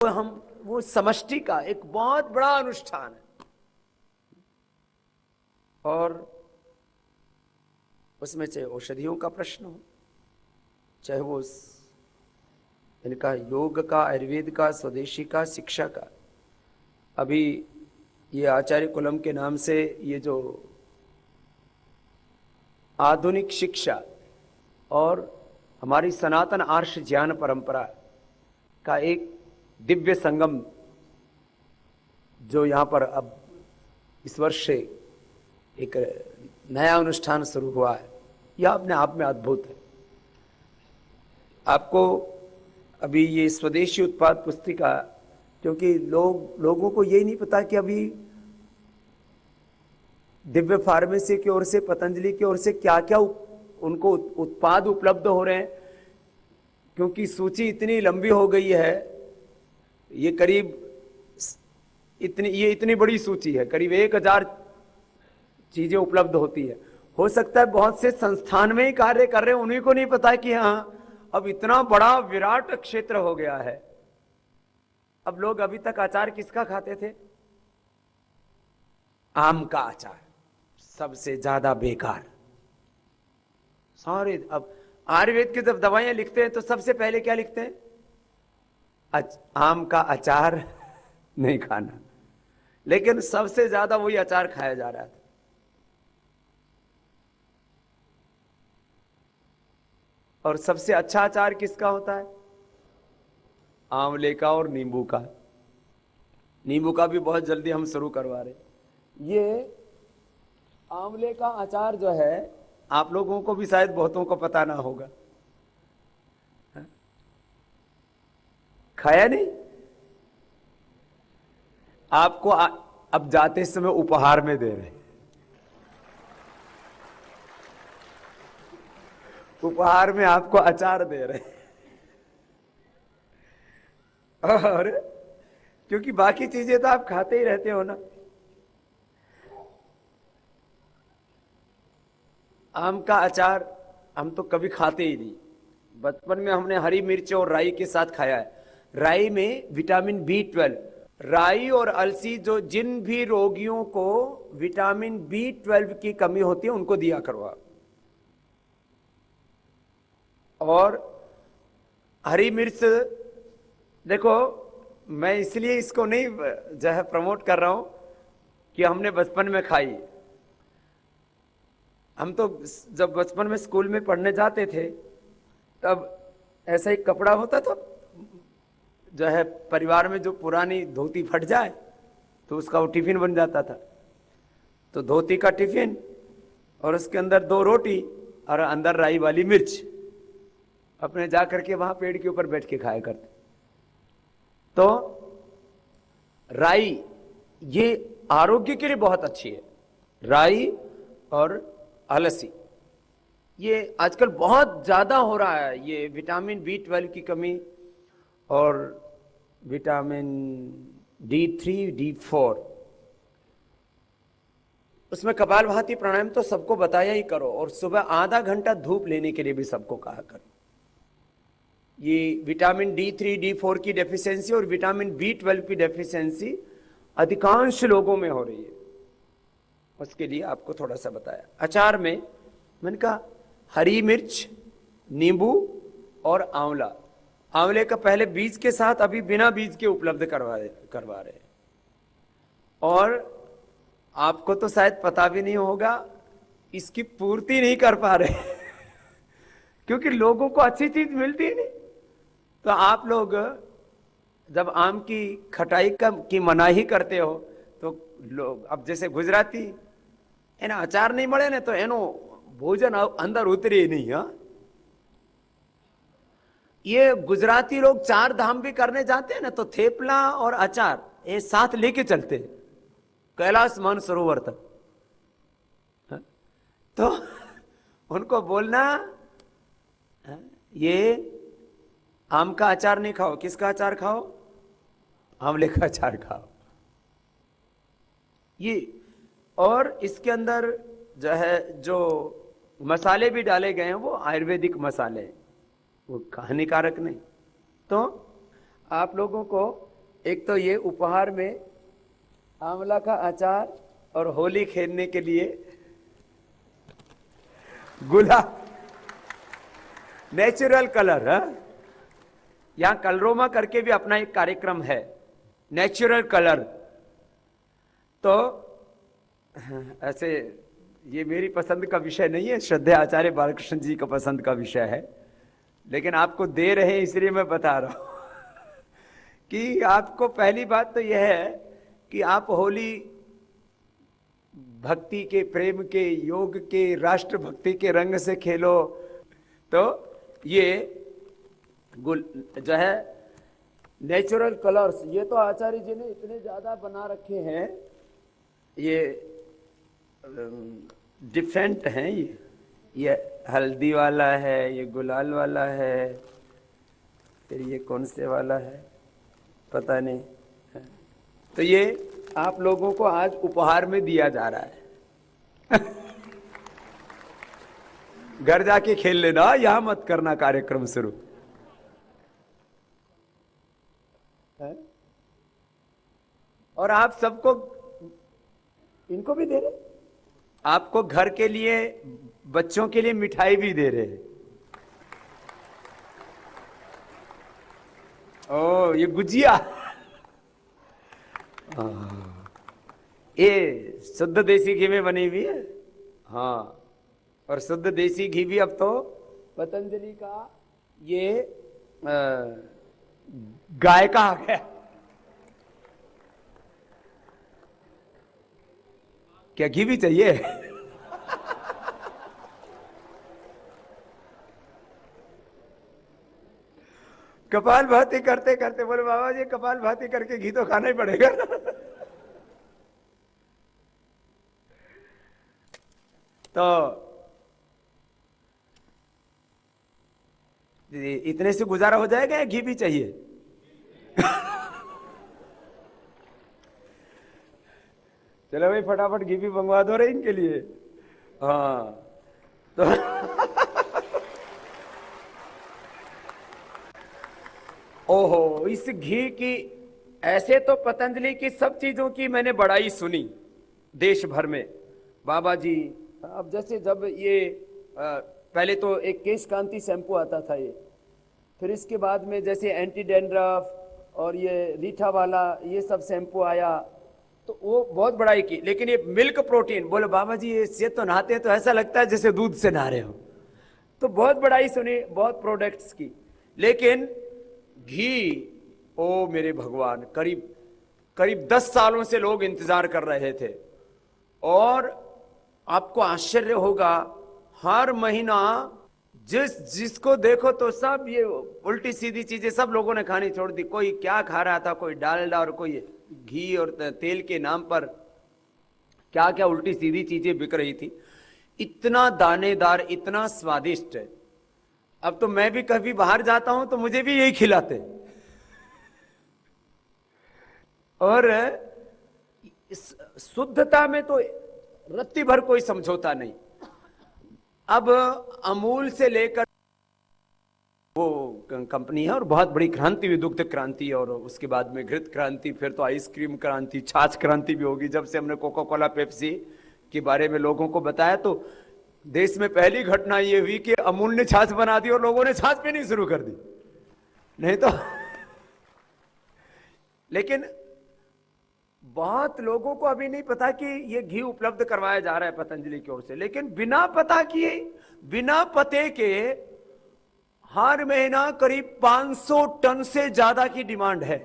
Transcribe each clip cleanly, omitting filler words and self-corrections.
हम वो समष्टि का एक बहुत बड़ा अनुष्ठान है और उसमें चाहे औषधियों का प्रश्न हो, चाहे वो इनका योग का, आयुर्वेद का, स्वदेशी का, शिक्षा का। अभी ये आचार्य कुलम के नाम से ये जो आधुनिक शिक्षा और हमारी सनातन आर्ष ज्ञान परंपरा का एक दिव्य संगम जो यहाँ पर अब इस वर्ष से एक नया अनुष्ठान शुरू हुआ है, यह अपने आप में अद्भुत है। आपको अभी ये स्वदेशी उत्पाद पुस्तिका, क्योंकि लोगों को यही नहीं पता कि अभी दिव्य फार्मेसी की ओर से, पतंजलि की ओर से क्या क्या उनको उत्पाद उपलब्ध हो रहे हैं, क्योंकि सूची इतनी लंबी हो गई है। ये करीब इतनी बड़ी सूची है, करीब 1000 चीजें उपलब्ध होती है। हो सकता है बहुत से संस्थान में ही कार्य कर रहे हैं, उन्हीं को नहीं पता कि हाँ अब इतना बड़ा विराट क्षेत्र हो गया है। अब लोग अभी तक अचार किसका खाते थे? आम का अचार, सबसे ज्यादा बेकार। सारे अब आयुर्वेद की जब दवाइयां लिखते हैं तो सबसे पहले क्या लिखते हैं? आम का अचार नहीं खाना, लेकिन सबसे ज्यादा वही अचार खाया जा रहा था। और सबसे अच्छा अचार किसका होता है? आंवले का और नींबू का। नींबू का भी बहुत जल्दी हम शुरू करवा रहे। ये आंवले का अचार जो है, आप लोगों को भी शायद बहुतों को पता ना होगा। खाया नहीं? आपको अब जाते समय उपहार में दे रहे, उपहार में आपको अचार दे रहे। और क्योंकि बाकी चीजें तो आप खाते ही रहते हो ना। आम का अचार हम तो कभी खाते ही नहीं। बचपन में हमने हरी मिर्च और राई के साथ खाया है। राई में विटामिन B12, राई और अलसी जो जिन भी रोगियों को विटामिन B12 की कमी होती है उनको दिया करो। और हरी मिर्च देखो, मैं इसलिए इसको नहीं जो है प्रमोट कर रहा हूं कि हमने बचपन में खाई। हम तो जब बचपन में स्कूल में पढ़ने जाते थे तब ऐसा एक कपड़ा होता था जो है, परिवार में जो पुरानी धोती फट जाए तो उसका वो टिफिन बन जाता था। तो धोती का टिफिन और उसके अंदर 2 रोटी और अंदर राई वाली मिर्च, अपने जा करके वहां पेड़ के ऊपर बैठ के खाया करते। तो राई ये आरोग्य के लिए बहुत अच्छी है। राई और अलसी ये आजकल बहुत ज्यादा हो रहा है। ये विटामिन B12 की कमी और विटामिन D3, D4, उसमें कपालभाति प्राणायाम तो सबको बताया ही करो, और सुबह आधा घंटा धूप लेने के लिए भी सबको कहा करो। ये विटामिन D3, D4 की डेफिशिएंसी और विटामिन B12 की डेफिशिएंसी अधिकांश लोगों में हो रही है। उसके लिए आपको थोड़ा सा बताया। अचार में मैंने कहा हरी मिर्च, नींबू और आंवला। आंवले का पहले बीज के साथ, अभी बिना बीज के उपलब्ध करवा रहे हैं। और आपको तो शायद पता भी नहीं होगा, इसकी पूर्ति नहीं कर पा रहे क्योंकि लोगों को अच्छी चीज मिलती ही नहीं। तो आप लोग जब आम की खटाई की मनाही करते हो तो लोग, अब जैसे गुजराती एना अचार नहीं મળે ને तो एनो भोजन अंदर उतरे ही नहीं। हा, ये गुजराती लोग 4 धाम भी करने जाते हैं ना तो थेपला और अचार ये साथ लेके चलते हैं कैलाश मानसरोवर तक। तो उनको बोलना ये आम का अचार नहीं खाओ, किसका अचार खाओ? आंवले का अचार खाओ। ये और इसके अंदर जो है, जो मसाले भी डाले गए हैं वो आयुर्वेदिक मसाले, वो हानिकारक नहीं। तो आप लोगों को एक तो ये उपहार में आंवला का अचार और होली खेलने के लिए गुलाब, नेचुरल कलर। यहां कलरोमा करके भी अपना एक कार्यक्रम है, नेचुरल कलर। तो ऐसे ये मेरी पसंद का विषय नहीं है, श्रद्धेय आचार्य बालकृष्ण जी का पसंद का विषय है, लेकिन आपको दे रहे हैं इसलिए मैं बता रहा हूं कि आपको पहली बात तो यह है कि आप होली भक्ति के, प्रेम के, योग के, राष्ट्र भक्ति के रंग से खेलो। तो ये जो है नेचुरल कलर्स, ये तो आचार्य जी ने इतने ज्यादा बना रखे हैं, ये डिफरेंट हैं। ये हल्दी वाला है, ये गुलाल वाला है, फिर ये कौन से वाला है पता नहीं। तो ये आप लोगों को आज उपहार में दिया जा रहा है। घर जाके खेल लेना, यहां मत करना कार्यक्रम शुरू। और आप सबको, इनको भी दे रहे, आपको घर के लिए, बच्चों के लिए मिठाई भी दे रहे हैं। ओ ये गुजिया, ये शुद्ध देसी घी में बनी हुई है। हाँ, और शुद्ध देसी घी भी अब तो पतंजलि का ये गाय का आ गया। क्या घी भी चाहिए? कपाल भाती करते करते बोले बाबा जी कपाल भाती करके घी तो खाना ही पड़ेगा। तो इतने से गुजारा हो जाएगा या घी भी चाहिए? चलो भाई फटाफट घी भी मंगवा दो रहे इनके लिए। हाँ तो ओहो, इस घी की, ऐसे तो पतंजलि की सब चीजों की मैंने बड़ाई सुनी देश भर में बाबा जी। अब जैसे जब ये पहले तो एक केश कांति शैम्पू आता था ये, फिर इसके बाद में जैसे एंटी डैंड्रफ और ये रीठा वाला ये सब शैम्पू आया, तो वो बहुत बड़ाई की। लेकिन ये मिल्क प्रोटीन, बोले बाबा जी इससे तो नहाते हैं तो ऐसा लगता है जैसे दूध से नहा रहे हो। तो बहुत बड़ाई सुनी, बहुत प्रोडक्ट्स की, लेकिन घी, ओ मेरे भगवान, करीब करीब 10 सालों से लोग इंतजार कर रहे थे। और आपको आश्चर्य होगा, हर महीना जिसको देखो तो सब ये उल्टी सीधी चीजें सब लोगों ने खानी छोड़ दी। कोई क्या खा रहा था, कोई डालडा और कोई घी और तेल के नाम पर क्या क्या उल्टी सीधी चीजें बिक रही थी। इतना दानेदार, इतना स्वादिष्ट। अब तो मैं भी कभी बाहर जाता हूं तो मुझे भी यही खिलाते। और शुद्धता में तो रत्ती भर कोई समझौता नहीं। अब अमूल से लेकर वो कंपनी है और बहुत बड़ी क्रांति हुई, दुग्ध क्रांति, और उसके बाद में घृत क्रांति, फिर तो आइसक्रीम क्रांति, छाछ क्रांति भी होगी। जब से हमने कोका कोला पेप्सी के बारे में लोगों को बताया तो देश में पहली घटना ये हुई कि अमूल ने छाछ बना दी और लोगों ने छाछ पीनी शुरू कर दी, नहीं तो। लेकिन बहुत लोगों को अभी नहीं पता कि ये घी उपलब्ध करवाया जा रहा है पतंजलि की ओर से। लेकिन बिना पता किए, बिना पते के हर महीना करीब 500 टन से ज्यादा की डिमांड है।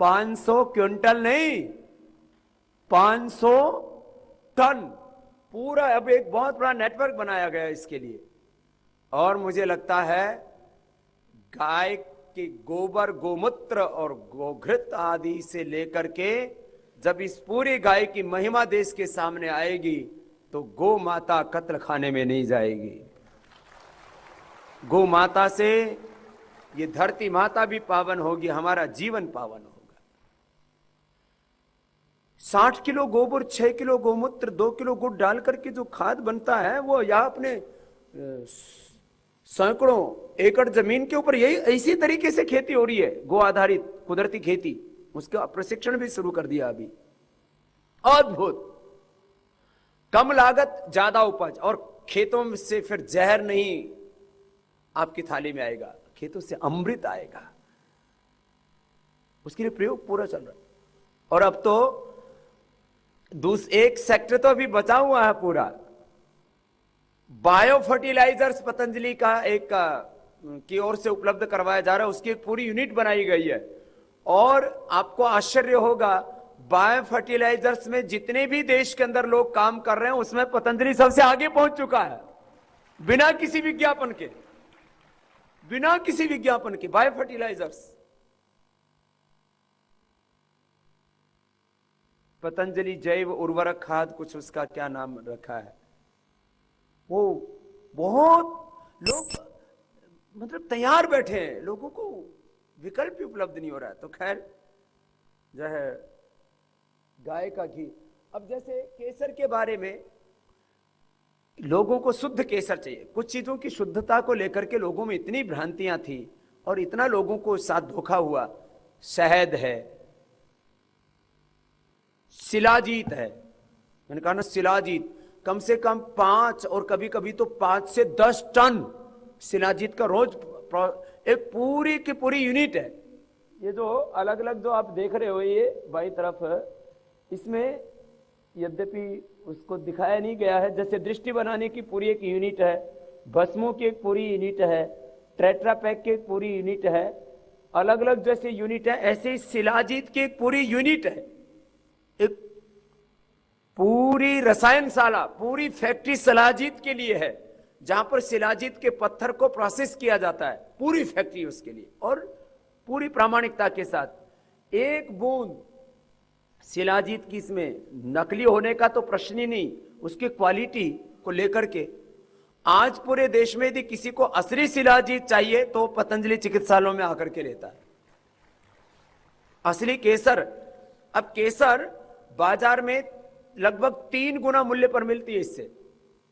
500 क्विंटल नहीं, 500 टन पूरा। अब एक बहुत बड़ा नेटवर्क बनाया गया है इसके लिए। और मुझे लगता है गाय के गोबर, गोमूत्र और गोघृत आदि से लेकर के जब इस पूरी गाय की महिमा देश के सामने आएगी तो गौ माता कत्ल खाने में नहीं जाएगी। गौ माता से ये धरती माता भी पावन होगी, हमारा जीवन पावन होगा। 60 किलो गोबर, 6 किलो गोमूत्र, 2 किलो गुड़ डाल करके जो खाद बनता है वो या अपने सैकड़ों एकड़ जमीन के ऊपर यही इसी तरीके से खेती हो रही है, गो आधारित कुदरती खेती। उसका प्रशिक्षण भी शुरू कर दिया अभी। अद्भुत, कम लागत ज्यादा उपज, और खेतों में से फिर जहर नहीं आपकी थाली में आएगा, खेतों से अमृत आएगा। उसके लिए प्रयोग पूरा चल रहा है। और अब तो एक सेक्टर तो अभी बचा हुआ है पूरा, बायो फर्टिलाइजर्स पतंजलि का एक की ओर से उपलब्ध करवाया जा रहा है। उसकी एक पूरी यूनिट बनाई गई है। और आपको आश्चर्य होगा, बायो फर्टिलाइजर्स में जितने भी देश के अंदर लोग काम कर रहे हैं उसमें पतंजलि सबसे आगे पहुंच चुका है, बिना किसी विज्ञापन के, बिना किसी विज्ञापन के। बायो फर्टिलाइजर्स पतंजलि जैव उर्वरक खाद, कुछ उसका क्या नाम रखा है, वो बहुत लोग मतलब तैयार बैठे हैं, लोगों को विकल्प भी उपलब्ध नहीं हो रहा है। तो खैर जो है गाय का घी। अब जैसे केसर के बारे में, लोगों को शुद्ध केसर चाहिए। कुछ चीजों की शुद्धता को लेकर के लोगों में इतनी भ्रांतियां थी और इतना लोगों को साथ धोखा हुआ। शहद है, शिलाजीत है, मैंने कहा ना शिलाजीत, कम से कम 5 और कभी कभी तो 5 से 10 टन शिलाजीत का रोज एक पूरी की पूरी यूनिट है। ये जो अलग अलग जो आप देख रहे हो ये बाई तरफ, इसमें यद्यपि उसको दिखाया नहीं गया है, जैसे दृष्टि बनाने की पूरी एक यूनिट है, भस्मों की एक पूरी यूनिट है, ट्रेट्रा पैक की एक पूरी यूनिट है, अलग अलग जैसे यूनिट है, ऐसे ही शिलाजीत की एक पूरी यूनिट है। एक पूरी रसायनशाला, पूरी फैक्ट्री शिलाजीत के लिए है, जहां पर शिलाजीत के पत्थर को प्रोसेस किया जाता है, पूरी फैक्ट्री उसके लिए, और पूरी प्रामाणिकता के साथ। एक बूंद शिलाजीत की इसमें नकली होने का तो प्रश्न ही नहीं, उसकी क्वालिटी को लेकर के आज पूरे देश में यदि किसी को असली शिलाजीत चाहिए तो पतंजलि चिकित्सालयों में आकर के लेता है असली केसर। अब केसर बाजार में लगभग 3 गुना मूल्य पर मिलती है इससे,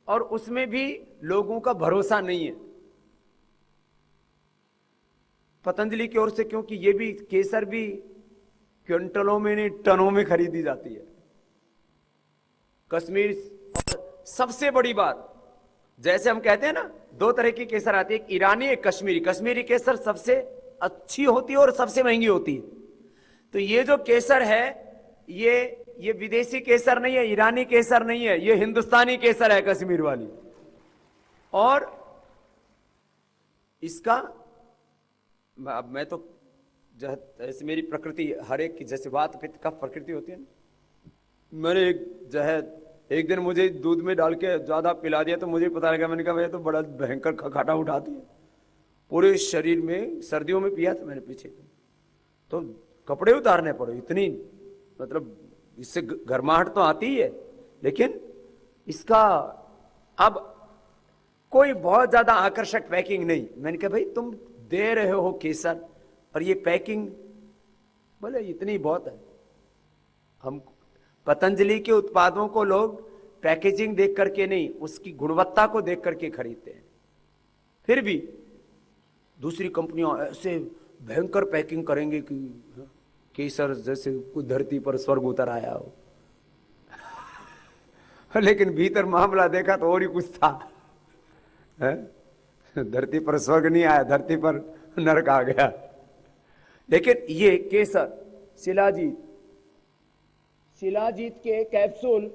और उसमें भी लोगों का भरोसा नहीं है पतंजलि की ओर से, क्योंकि ये भी केसर भी क्विंटलों में नहीं टनों में खरीदी जाती है। कश्मीर, सबसे बड़ी बात, जैसे हम कहते हैं ना 2 तरह की केसर आती है, एक ईरानी एक कश्मीरी। कश्मीरी केसर सबसे अच्छी होती है और सबसे महंगी होती है। तो ये जो केसर है ये विदेशी केसर नहीं है, ईरानी केसर नहीं है, ये हिंदुस्तानी केसर है कश्मीर वाली। और इसका अब मैं तो जैसे मेरी प्रकृति हर एक की जैसे वात पित्त कफ प्रकृति होती है ना, मैंने एक दिन मुझे दूध में डाल के ज्यादा पिला दिया तो मुझे पता लगा, मैंने कहा भाई तो बड़ा भयंकर खटाखट उठाती है पूरे शरीर में। सर्दियों में पिया था मैंने पीछे, तो कपड़े उतारने पड़े, इतनी मतलब इससे गर्माहट तो आती ही है, लेकिन इसका अब कोई बहुत ज्यादा आकर्षक पैकिंग नहीं। मैंने कहा भाई तुम दे रहे हो केसर और ये पैकिंग, बोले इतनी बहुत है। हम पतंजलि के उत्पादों को लोग पैकेजिंग देख करके नहीं, उसकी गुणवत्ता को देख करके खरीदते हैं। फिर भी दूसरी कंपनियां ऐसे भयंकर पैकिंग करेंगे कि केसर जैसे कोई धरती पर स्वर्ग उतर आया हो लेकिन भीतर मामला देखा तो और ही कुछ था, है? धरती पर स्वर्ग नहीं आया, धरती पर नरक आ गया। लेकिन ये केसर शिलाजीत के कैप्सूल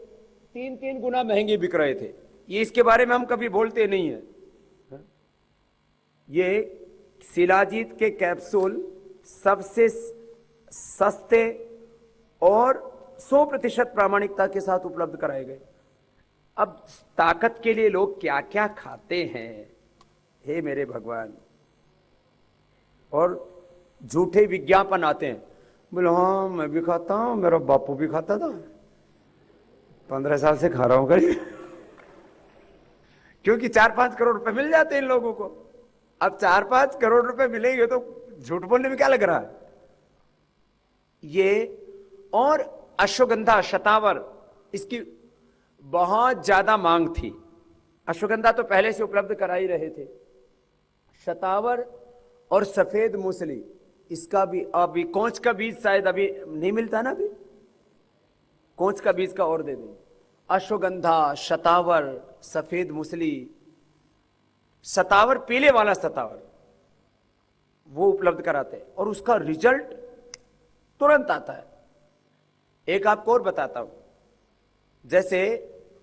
3-3 गुना महंगे बिक रहे थे। ये इसके बारे में हम कभी बोलते नहीं है। ये शिलाजीत के कैप्सूल सबसे सस्ते और 100% प्रामाणिकता के साथ उपलब्ध कराए गए। अब ताकत के लिए लोग क्या क्या खाते हैं, हे मेरे भगवान, और झूठे विज्ञापन आते हैं, बोले हाँ मैं भी खाता हूं, मेरा बापू भी खाता था, 15 साल से खा रहा हूं करीब क्योंकि 4-5 करोड़ रुपए मिल जाते हैं इन लोगों को। अब 4-5 करोड़ रुपए मिलेंगे तो झूठ बोलने में क्या लग रहा है। ये और अश्वगंधा, शतावर, इसकी बहुत ज्यादा मांग थी। अश्वगंधा तो पहले से उपलब्ध करा ही रहे थे, शतावर और सफेद मूसली, इसका भी अभी कोंच का बीज शायद अभी नहीं मिलता ना, अभी कोंच का बीज का और दे दें। अश्वगंधा, शतावर, सफेद मूसली, शतावर पीले वाला शतावर वो उपलब्ध कराते हैं और उसका रिजल्ट तुरंत आता है। एक आपको और बताता हूं, जैसे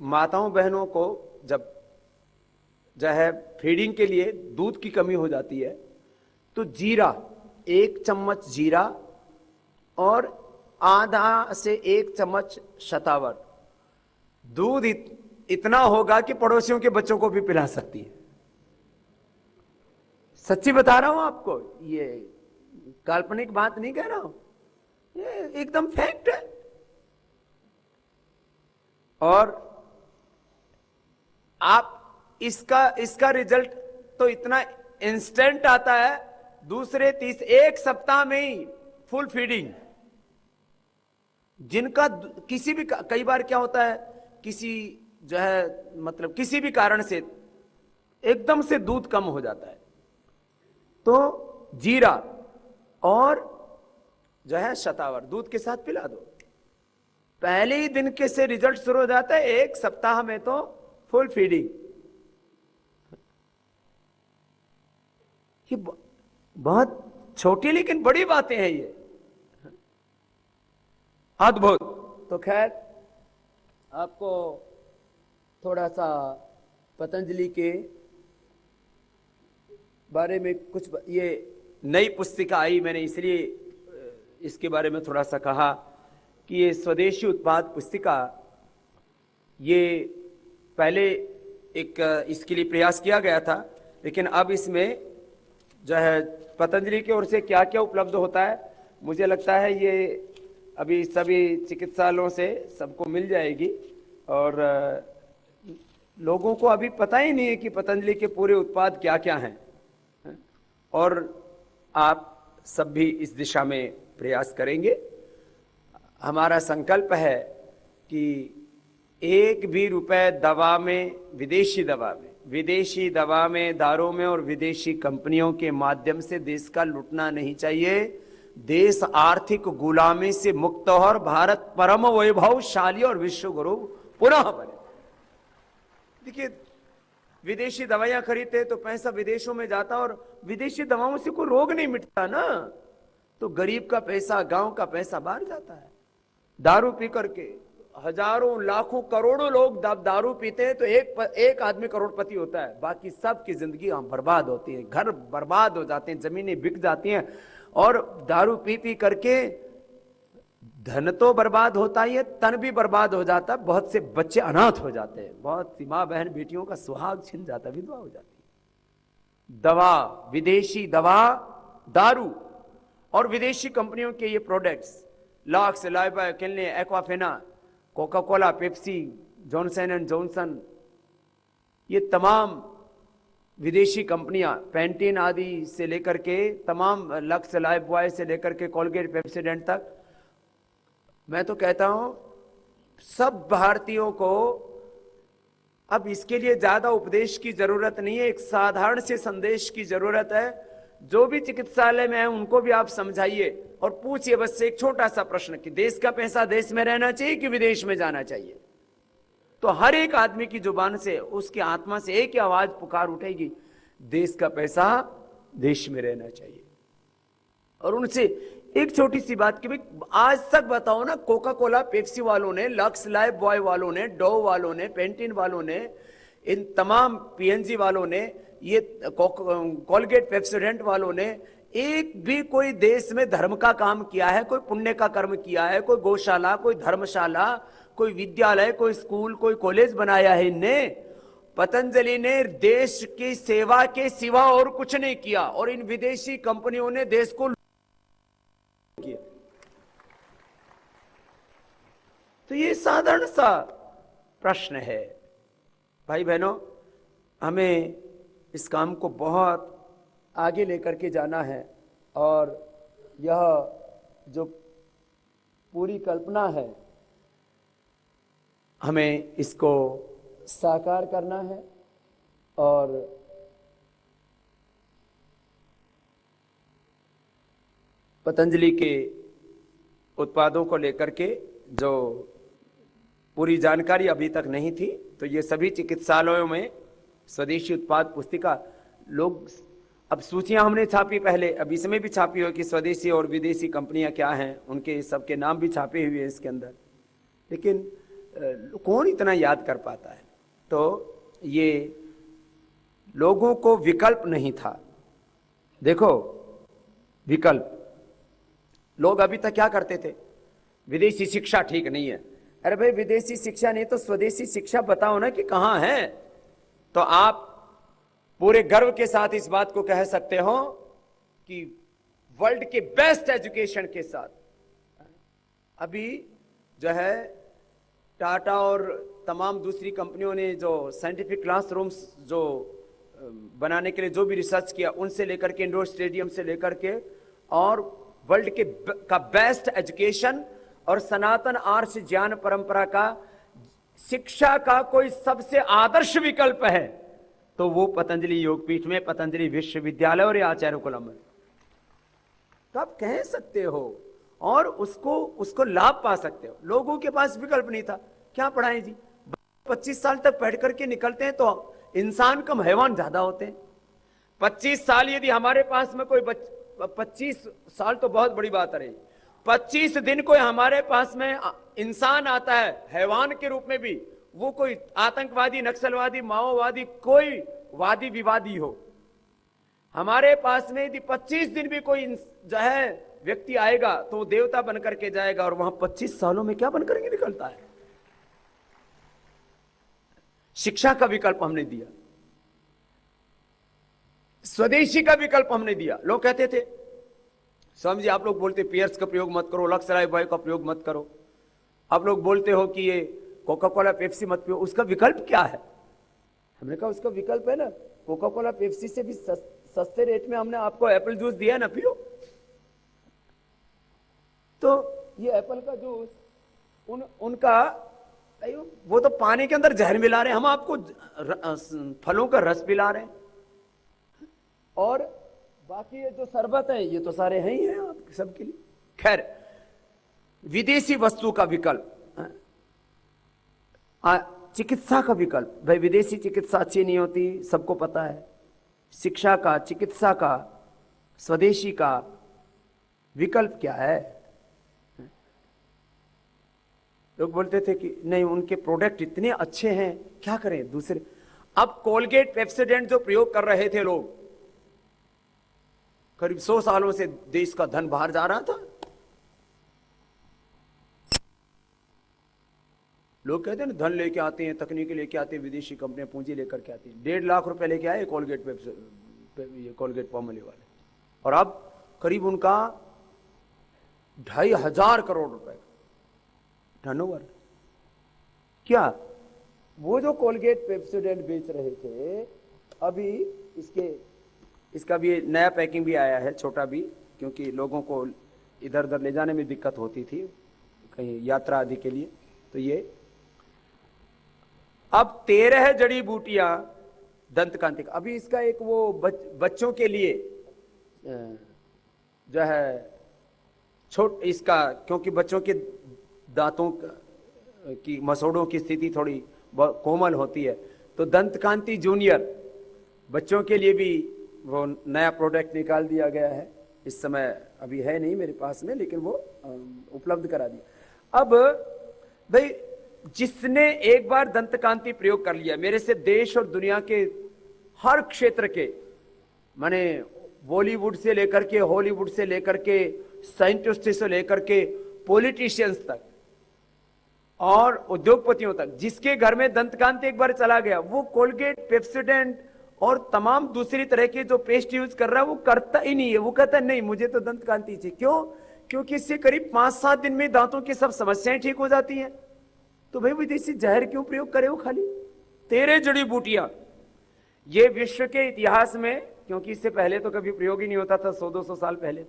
माताओं बहनों को जब जो है फीडिंग के लिए दूध की कमी हो जाती है तो जीरा, 1 चम्मच जीरा और आधा से 1 चम्मच शतावर, दूध इतना होगा कि पड़ोसियों के बच्चों को भी पिला सकती है। सच्ची बता रहा हूं आपको, ये काल्पनिक बात नहीं कह रहा हूं, ये एकदम फैक्ट है। और आप इसका रिजल्ट तो इतना इंस्टेंट आता है, दूसरे 1 सप्ताह में ही फुल फीडिंग। जिनका किसी भी, कई बार क्या होता है, किसी जो है मतलब किसी भी कारण से एकदम से दूध कम हो जाता है, तो जीरा और जो है शतावर दूध के साथ पिला दो, पहले ही दिन के से रिजल्ट शुरू हो जाता है, 1 सप्ताह में तो फुल फीडिंग। ये बहुत छोटी लेकिन बड़ी बातें हैं, ये अद्भुत। तो खैर आपको थोड़ा सा पतंजलि के बारे में कुछ, ये नई पुस्तिका आई, मैंने इसलिए इसके बारे में थोड़ा सा कहा कि ये स्वदेशी उत्पाद पुस्तिका, ये पहले एक इसके लिए प्रयास किया गया था, लेकिन अब इसमें जो है पतंजलि की ओर से क्या क्या उपलब्ध होता है, मुझे लगता है ये अभी सभी चिकित्सालयों से सबको मिल जाएगी। और लोगों को अभी पता ही नहीं है कि पतंजलि के पूरे उत्पाद क्या क्या हैं, और आप सब भी इस दिशा में प्रयास करेंगे। हमारा संकल्प है कि 1 भी रुपए दवा में, विदेशी दवा में, दारों में और विदेशी कंपनियों के माध्यम से देश का लुटना नहीं चाहिए। देश आर्थिक गुलामी से मुक्त हो और भारत परम वैभवशाली और विश्व गुरु पुनः बने। देखिए, विदेशी दवाइयां खरीदते हैं तो पैसा विदेशों में जाता, और विदेशी दवाओं से कोई रोग नहीं मिटता ना, तो गरीब का पैसा, गांव का पैसा बाहर जाता है। दारू पी करके हजारों, लाखों, करोड़ों लोग दारू पीते हैं तो एक आदमी करोड़पति होता है, बाकी सबकी जिंदगी बर्बाद होती है, घर बर्बाद हो जाते हैं, जमीनें बिक जाती हैं, और दारू पी पी करके धन तो बर्बाद होता ही है, तन भी बर्बाद हो जाता है, बहुत से बच्चे अनाथ हो जाते हैं, बहुत सी मां बहन बेटियों का सुहाग छिन जाता है, विधवा हो जाती है। दवा, विदेशी दवा, दारू और विदेशी कंपनियों के ये प्रोडक्ट्स, लॉक्स, लाइबा, किलने, Aquafina, Coca Cola, Pepsi, Johnson and Johnson, ये तमाम विदेशी कंपनियां, पेंटीन आदि से लेकर के तमाम, लक्स, लाइफ बॉय से लेकर के कोलगेट, पेप्सीडेंट तक, मैं तो कहता हूं सब भारतीयों को अब इसके लिए ज्यादा उपदेश की जरूरत नहीं है, एक साधारण से संदेश की जरूरत है। जो भी चिकित्सालय में है उनको भी आप समझाइए और पूछिए बस एक छोटा सा प्रश्न कि देश का पैसा देश में रहना चाहिए कि विदेश में जाना चाहिए। तो हर एक आदमी की जुबान से, उसकी आत्मा से एक ही आवाज पुकार उठेगी, देश का पैसा देश में रहना चाहिए। और उनसे एक छोटी सी बात कि भाई आज तक बताओ ना, कोका कोला, पेप्सी वालों ने, लक्स, लाइफ बॉय वालों ने, डोव वालों ने, पेंटीन वालों ने, इन तमाम पीएनजी वालों ने, ये कोलगेट, पेप्सोडेंट वालों ने एक भी कोई देश में धर्म का काम किया है, कोई पुण्य का कर्म किया है, कोई गौशाला, कोई धर्मशाला, कोई विद्यालय, कोई स्कूल, कोई कॉलेज बनाया है इनने? पतंजलि ने देश की सेवा के सिवा और कुछ नहीं किया, और इन विदेशी कंपनियों ने देश को किया। तो ये साधारण सा प्रश्न है भाई बहनों, हमें इस काम को बहुत आगे लेकर के जाना है, और यह जो पूरी कल्पना है हमें इसको साकार करना है। और पतंजलि के उत्पादों को लेकर के जो पूरी जानकारी अभी तक नहीं थी, तो ये सभी चिकित्सालयों में स्वदेशी उत्पाद पुस्तिका लोग, अब सूचियां हमने छापी पहले, अब इसमें भी छापी हो कि स्वदेशी और विदेशी कंपनियां क्या हैं, उनके सबके नाम भी छापे हुए हैं इसके अंदर, लेकिन कौन इतना याद कर पाता है। तो ये लोगों को विकल्प नहीं था। देखो विकल्प, लोग अभी तक क्या करते थे, विदेशी शिक्षा ठीक नहीं है। अरे भाई विदेशी शिक्षा नहीं तो स्वदेशी शिक्षा बताओ ना कि कहां है। तो आप पूरे गर्व के साथ इस बात को कह सकते हो कि वर्ल्ड के बेस्ट एजुकेशन के साथ अभी जो है टाटा और तमाम दूसरी कंपनियों ने जो साइंटिफिक क्लासरूम्स जो बनाने के लिए जो भी रिसर्च किया, उनसे लेकर के इंडोर स्टेडियम से लेकर के और वर्ल्ड के का बेस्ट एजुकेशन और सनातन आर्ष ज्ञान परंपरा का शिक्षा का कोई सबसे आदर्श विकल्प है तो वो पतंजलि योगपीठ में पतंजलि विश्वविद्यालय और आचार्य कुलम में, तो आप कह सकते हो और उसको लाभ पा सकते हो। लोगों के पास विकल्प नहीं था, क्या पढ़ाएं जी, 25 साल तक पढ़ करके निकलते हैं तो इंसान कम हैवान ज्यादा होते हैं। 25 साल यदि हमारे पास में कोई 25 साल तो बहुत बड़ी बात है, 25 दिन कोई हमारे पास में इंसान आता है हैवान के रूप में भी, वो कोई आतंकवादी, नक्सलवादी, माओवादी, कोई वादी विवादी हो, हमारे पास में यदि 25 दिन भी कोई जो है व्यक्ति आएगा तो वो देवता बनकर के जाएगा, और वहां 25 सालों में क्या बनकर के निकलता है। शिक्षा का विकल्प हमने दिया, स्वदेशी का विकल्प हमने दिया। लोग कहते थे स्वामी जी आप लोग बोलते पियर्स का प्रयोग मत करो, लक्ष्य बॉय का प्रयोग मत करो, आप लोग बोलते हो कि ये कोका कोला पेप्सी मत पियो, उसका विकल्प क्या है। हमने कहा उसका विकल्प है ना, कोका कोला पेप्सी से भी सस्ते रेट में हमने आपको एप्पल जूस दिया ना, पियो। तो ये एप्पल का जूस उनका वो तो पानी के अंदर जहर मिला रहे हैं, हम आपको फलों का रस पिला रहे हैं, और बाकी ये जो शरबत है ये तो सारे हैं ही हैं आप सबके लिए। खैर विदेशी वस्तु का विकल्प, चिकित्सा का विकल्प, भाई विदेशी चिकित्सा अच्छी नहीं होती सबको पता है, शिक्षा का, चिकित्सा का, स्वदेशी का विकल्प क्या है। लोग बोलते थे कि नहीं उनके प्रोडक्ट इतने अच्छे हैं, क्या करें दूसरे। अब कोलगेट पेप्सोडेंट जो प्रयोग कर रहे थे लोग, करीब 100 सालों से देश का धन बाहर जा रहा था। लोग कहते हैं ना धन लेके आते हैं, तकनीकी लेके आते हैं, विदेशी कंपनियां पूंजी लेकर के आती हैं। 1.5 लाख रुपए लेके आए कोलगेट ये कोलगेट पामोलिव वाले, और अब करीब उनका 2,500 करोड़ रुपए टर्नओवर। क्या वो जो कोलगेट पेप्सोडेंट बेच रहे थे, अभी इसका भी नया पैकिंग भी आया है, छोटा भी, क्योंकि लोगों को इधर उधर ले जाने में दिक्कत होती थी कहीं यात्रा आदि के लिए। तो ये अब 13 जड़ी बूटियां दंत कांति का, अभी इसका एक वो बच्चों के लिए जो है इसका, क्योंकि बच्चों के दांतों की मसोड़ों की स्थिति थोड़ी कोमल होती है, तो दंत कांति जूनियर बच्चों के लिए भी वो नया प्रोडक्ट निकाल दिया गया है। इस समय अभी है नहीं मेरे पास में, लेकिन वो उपलब्ध करा दिया। अब भाई जिसने एक बार दंत कांति प्रयोग कर लिया, मेरे से देश और दुनिया के हर क्षेत्र के, माने बॉलीवुड से लेकर के हॉलीवुड से लेकर के साइंटिस्ट से लेकर के पॉलिटिशियंस तक और उद्योगपतियों तक, जिसके घर में दंत कांति एक बार चला गया, वो कोलगेट, पेप्सोडेंट और तमाम दूसरी तरह के जो पेस्ट यूज कर रहा है वो करता ही नहीं है। वो कहता है नहीं मुझे तो दंत कांति चाहिए। क्यों? क्योंकि इससे करीब 5-7 दिन में दांतों की सब समस्याएं ठीक हो जाती हैं। तो भाई विदेशी जहर क्यों प्रयोग करे वो खाली 13 जड़ी बूटियां। ये विश्व के इतिहास में, क्योंकि इससे पहले तो कभी प्रयोग ही नहीं होता था, 100-200 साल पहले,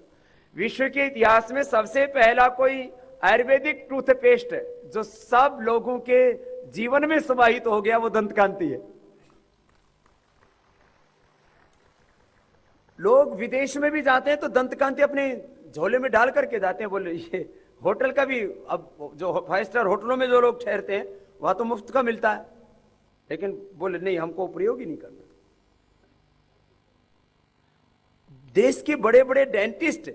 विश्व के इतिहास में सबसे पहला कोई आयुर्वेदिक टूथपेस्ट है जो सब लोगों के जीवन में समाहित हो गया, वो दंत कांति है। लोग विदेश में भी जाते हैं तो दंत कांति अपने झोले में डाल करके जाते हैं। बोले ये होटल का भी, अब जो 5 स्टार होटलों में जो लोग ठहरते हैं वहां तो मुफ्त का मिलता है, लेकिन बोले नहीं, हमको प्रयोग ही नहीं करना। देश के बड़े बड़े डेंटिस्ट,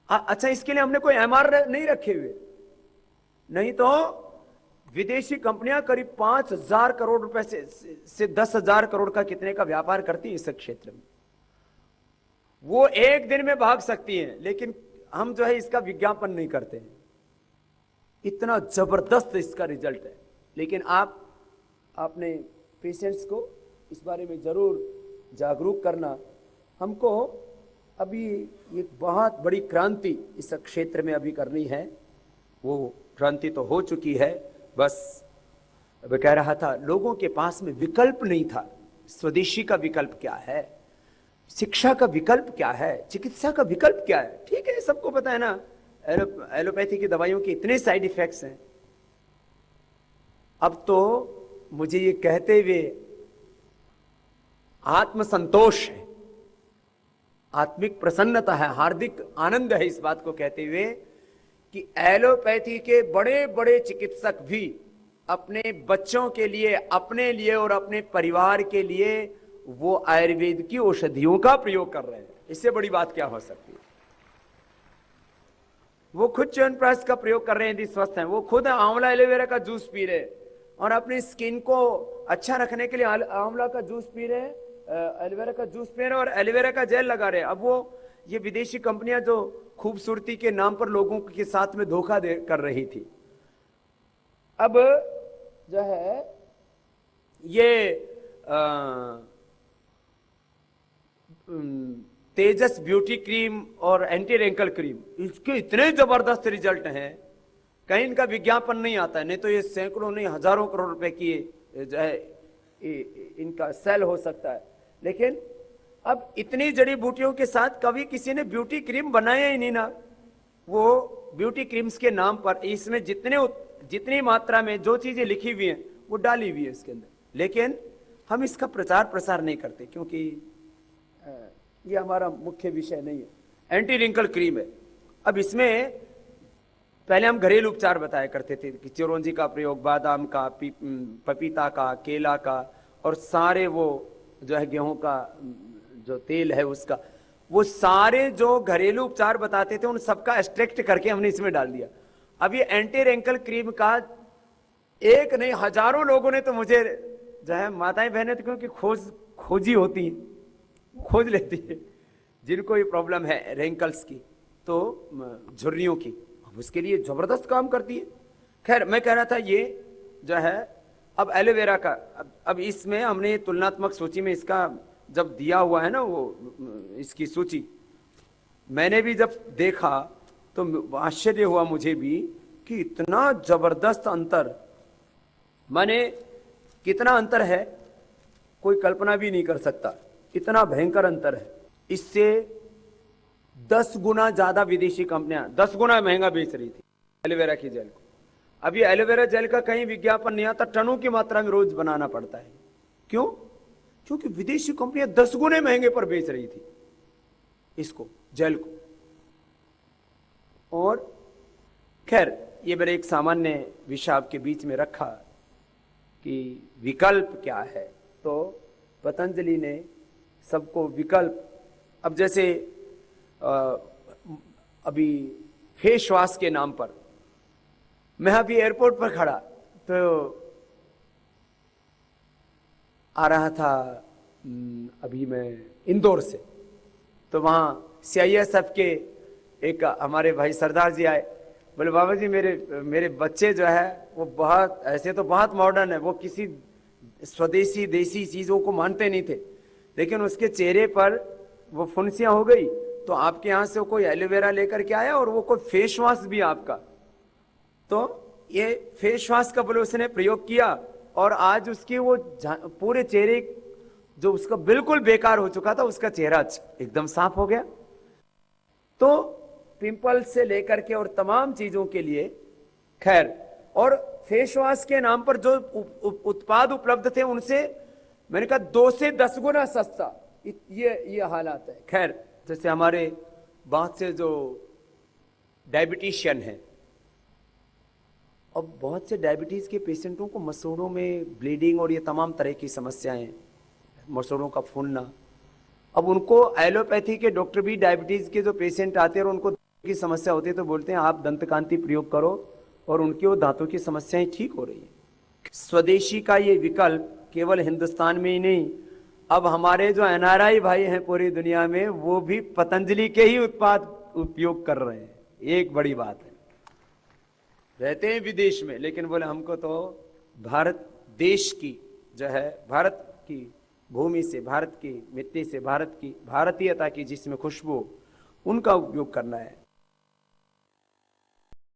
अच्छा इसके लिए हमने कोई एमआर नहीं रखे हुए, नहीं तो विदेशी कंपनियां करीब 5,000 करोड़ रुपए से 10,000 करोड़ का कितने का व्यापार करती है इस क्षेत्र में। वो एक दिन में भाग सकती हैं, लेकिन हम जो है इसका विज्ञापन नहीं करते हैं। इतना जबरदस्त इसका रिजल्ट है। लेकिन आपने पेशेंट्स को इस बारे में जरूर जागरूक करना। हमको अभी एक बहुत बड़ी क्रांति इस क्षेत्र में अभी करनी है। वो क्रांति तो हो चुकी है, बस अब कह रहा था लोगों के पास में विकल्प नहीं था। स्वदेशी का विकल्प क्या है, शिक्षा का विकल्प क्या है, चिकित्सा का विकल्प क्या है। ठीक है, सबको पता है ना, एलोपैथी की दवाइयों के इतने साइड इफेक्ट्स हैं। अब तो मुझे ये कहते हुए आत्मसंतोष है, आत्मिक प्रसन्नता है, हार्दिक आनंद है इस बात को कहते हुए कि एलोपैथी के बड़े बड़े चिकित्सक भी अपने बच्चों के लिए, अपने लिए और अपने परिवार के लिए वो आयुर्वेद की औषधियों का प्रयोग कर रहे हैं। इससे बड़ी बात क्या हो सकती है। वो खुद च्यवनप्राश का प्रयोग कर रहे हैं यदि स्वस्थ हैं। वो खुद आंवला एलोवेरा का जूस पी रहे और अपनी स्किन को अच्छा रखने के लिए आंवला का जूस पी रहे, एलोवेरा का जूस पी रहे और एलोवेरा का जेल लगा रहे। अब वो ये विदेशी कंपनियां जो खूबसूरती के नाम पर लोगों के साथ में धोखा कर रही थी, अब जो है ये तेजस ब्यूटी क्रीम और एंटी रिंकल क्रीम, इसके इतने जबरदस्त रिजल्ट हैं, कहीं इनका विज्ञापन नहीं आता है। नहीं तो ये सैकड़ों नहीं हजारों करोड़ रुपए की जो है इनका सेल हो सकता है। लेकिन अब इतनी जड़ी बूटियों के साथ कभी किसी ने ब्यूटी क्रीम बनाया ही नहीं ना। वो ब्यूटी क्रीम्स के नाम पर इसमें जितनी मात्रा में जो चीजें लिखी हुई हैं वो डाली हुई है इसके अंदर, लेकिन हम इसका प्रचार प्रसार नहीं करते क्योंकि ये हमारा मुख्य विषय नहीं है। एंटी रिंकल क्रीम है। अब इसमें पहले हम घरेलू उपचार बताया करते थे कि चिरौंजी का प्रयोग, बादाम का, पपीता का, केला का और सारे वो जो है गेहूं का जो तेल है उसका, वो सारे जो घरेलू उपचार बताते थे उन सबका एक्सट्रैक्ट करके हमने इसमें डाल दिया। अब ये एंटी रिंकल क्रीम का एक नहीं हजारों लोगों ने तो मुझे जो है माताएं बहनें तो क्योंकि खोजी होती है, खोज लेती है जिनको ये प्रॉब्लम है रिंकल्स की, तो झुर्रियों की, अब उसके लिए जबरदस्त काम करती है। खैर मैं कह रहा था ये जो है अब एलोवेरा का, अब इसमें हमने तुलनात्मक सूची में इसका जब दिया हुआ है ना वो इसकी सूची, मैंने भी जब देखा तो आश्चर्य हुआ मुझे भी कि इतना जबरदस्त अंतर, माने कितना अंतर है कोई कल्पना भी नहीं कर सकता, इतना भयंकर अंतर है। इससे 10 गुना ज्यादा विदेशी कंपनियां 10 गुना महंगा बेच रही थी एलोवेरा की जेल को। अब ये एलोवेरा जेल का कहीं विज्ञापन नहीं आता, टनों की मात्रा में रोज बनाना पड़ता है। क्यों? क्योंकि विदेशी कंपनियां 10 गुने महंगे पर बेच रही थी इसको, जेल को। और खैर ये मेरे एक सामान्य विषय आपके बीच में रखा कि विकल्प क्या है, तो पतंजलि ने सबको विकल्प, अब जैसे अभी फेस वॉश के नाम पर, मैं अभी एयरपोर्ट पर खड़ा तो आ रहा था अभी मैं इंदौर से, तो वहां CISF के एक हमारे भाई सरदार जी आए, बोले बाबा जी मेरे बच्चे जो है वो बहुत ऐसे तो बहुत मॉडर्न है, वो किसी स्वदेशी देसी चीजों को मानते नहीं थे, लेकिन उसके चेहरे पर वो फुंसियां हो गई तो आपके यहां से कोई एलोवेरा लेकर के आया और वो कोई फेस वॉश भी आपका, तो ये फेस वॉश का बोले उसने प्रयोग किया और आज उसकी वो पूरे चेहरे जो उसका बिल्कुल बेकार हो चुका था उसका चेहरा एकदम साफ हो गया। तो पिंपल से लेकर के और तमाम चीजों के लिए खैर, और फेस वॉश के नाम पर जो उत्पाद उपलब्ध थे उनसे मैंने कहा 2 से 10 गुना सस्ता, ये हालात है। खैर जैसे हमारे बहुत से जो डायबिटीशियन हैं, अब बहुत से डायबिटीज के पेशेंटों को मसूड़ों में ब्लीडिंग और ये तमाम तरह की समस्याएं, मसूड़ों का फूलना। अब उनको एलोपैथी के डॉक्टर भी डायबिटीज के जो पेशेंट आते हैं और उनको की समस्या होती है तो बोलते हैं आप दंतकांति प्रयोग करो, और उनकी वो दांतों की समस्याएं ठीक हो रही है। स्वदेशी का ये विकल्प केवल हिंदुस्तान में ही नहीं, अब हमारे जो एनआरआई भाई हैं पूरी दुनिया में, वो भी पतंजलि के ही उत्पाद उपयोग कर रहे हैं। एक बड़ी बात है, रहते हैं विदेश में लेकिन बोले हमको तो भारत देश की जो है, भारत की भूमि से, भारत की मिट्टी से, भारत की भारतीयता की जिसमें खुशबू, उनका उपयोग करना है।